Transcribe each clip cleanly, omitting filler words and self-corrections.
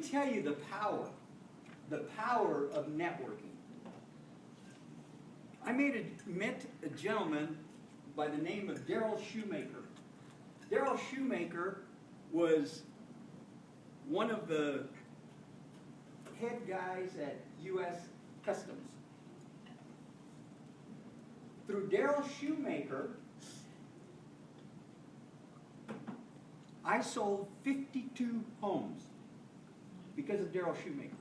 tell you the power of networking. I met a gentleman by the name of Daryl Shoemaker. Daryl Shoemaker was one of the head guys at U.S. Customs. Through Daryl Shoemaker, I sold 52 homes because of Daryl Shoemaker.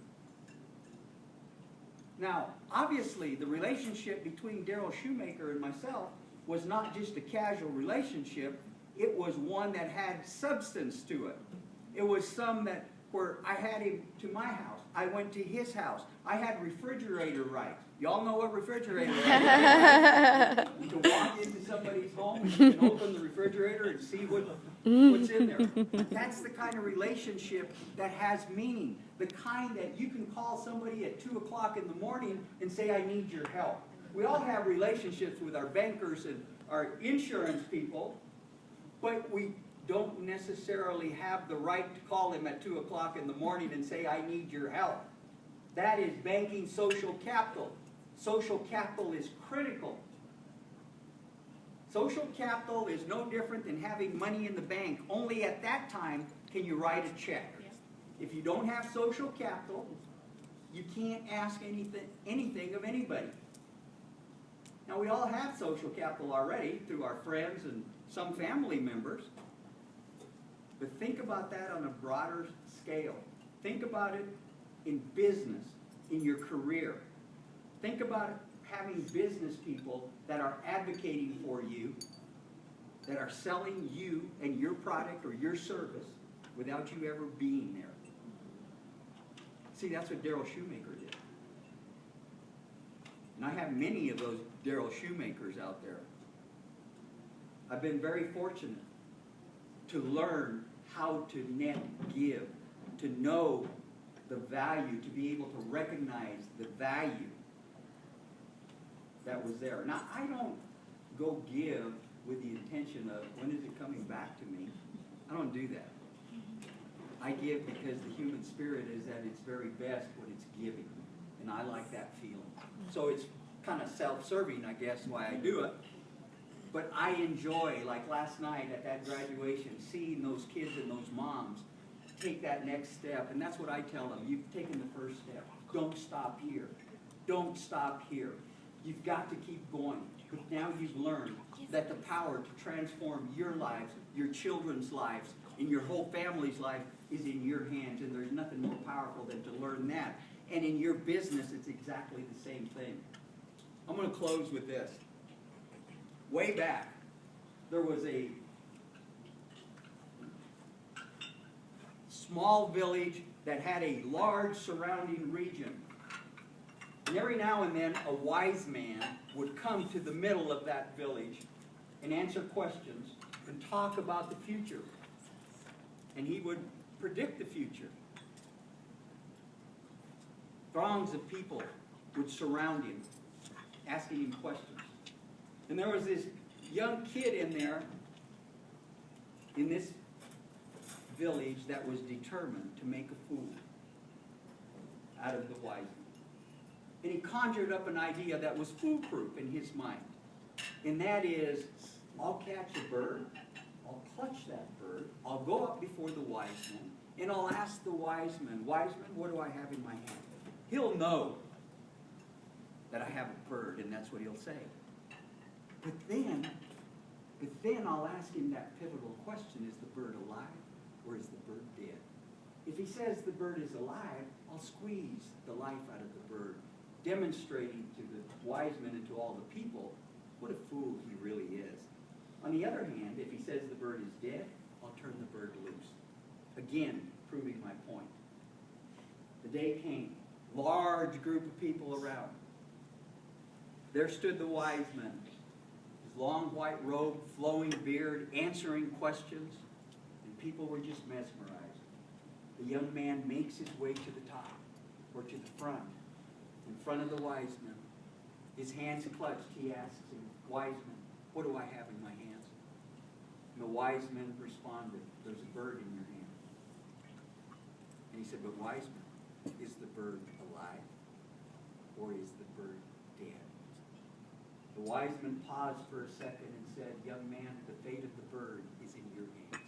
Now, obviously, the relationship between Daryl Shoemaker and myself was not just a casual relationship. It was one that had substance to it. It was some that where I had him to my house. I went to his house. I had refrigerator rights. Y'all know what refrigerator rights is? You can walk into somebody's home and you can open the refrigerator and see what's in there. That's the kind of relationship that has meaning. The kind that you can call somebody at 2 o'clock in the morning and say, I need your help. We all have relationships with our bankers and our insurance people, but we don't necessarily have the right to call them at 2 o'clock in the morning and say, I need your help. That is banking social capital. Social capital is critical. Social capital is no different than having money in the bank. Only at that time can you write a check. If you don't have social capital, you can't ask anything of anybody. Now, we all have social capital already through our friends and some family members. But think about that on a broader scale. Think about it in business, in your career. Think about it having business people that are advocating for you, that are selling you and your product or your service without you ever being there. See, that's what Daryl Shoemaker did. And I have many of those Daryl Shoemakers out there. I've been very fortunate to learn how to net give, to know the value, to be able to recognize the value that was there. Now, I don't go give with the intention of, when is it coming back to me? I don't do that. I give because the human spirit is at its very best when it's giving. And I like that feeling. So it's kind of self-serving, I guess, why I do it. But I enjoy, like last night at that graduation, seeing those kids and those moms take that next step. And that's what I tell them. You've taken the first step. Don't stop here. Don't stop here. You've got to keep going. But now you've learned that the power to transform your lives, your children's lives, and your whole family's life is in your hands. And there's nothing more powerful than to learn that. And in your business, it's exactly the same thing. I'm going to close with this. Way back, there was a small village that had a large surrounding region. And every now and then, a wise man would come to the middle of that village and answer questions and talk about the future. And he would predict the future. Throngs of people would surround him, asking him questions. And there was this young kid in there, in this village, that was determined to make a fool out of the wise man. And he conjured up an idea that was foolproof in his mind. And that is, I'll catch a bird, I'll clutch that bird, I'll go up before the wise man, and I'll ask the wise man, what do I have in my hand? He'll know that I have a bird, and that's what he'll say. But then I'll ask him that pivotal question, is the bird alive or is the bird dead? If he says the bird is alive, I'll squeeze the life out of the bird, demonstrating to the wise men and to all the people what a fool he really is. On the other hand, if he says the bird is dead, I'll turn the bird loose. Again, proving my point. The day came, large group of people around. There stood the wise man, his long white robe, flowing beard, answering questions, and people were just mesmerized. The young man makes his way to the top, or to the front, in front of the wise man. His hands clutched, he asks him, wise man, what do I have in my hands? And the wise man responded, there's a bird in your hand. And he said, but Wiseman, is the bird alive or is the bird dead? The wise man paused for a second and said, young man, the fate of the bird is in your hands.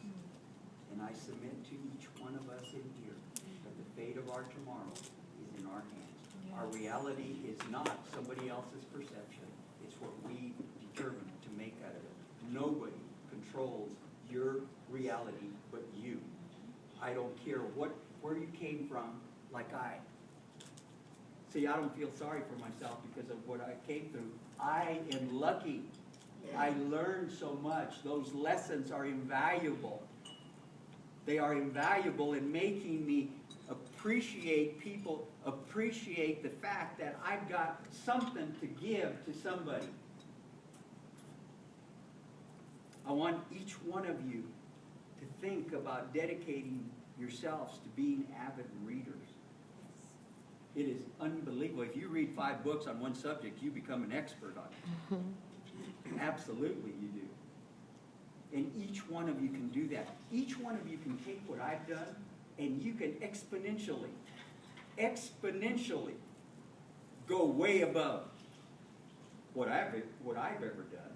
And I submit to each one of us in here that the fate of our tomorrow is in our hands. Yeah. Our reality is not somebody else's perception. It's what we determine to make out of it. Nobody controls your reality but you. I don't care where you came from, like I. See, I don't feel sorry for myself because of what I came through. I am lucky. I learned so much. Those lessons are invaluable. They are invaluable in making me appreciate people, appreciate the fact that I've got something to give to somebody. I want each one of you to think about dedicating yourselves to being avid readers. It is unbelievable. If you read 5 books on one subject, you become an expert on it. Absolutely you do. And each one of you can do that. Each one of you can take what I've done and you can exponentially go way above what I've ever done.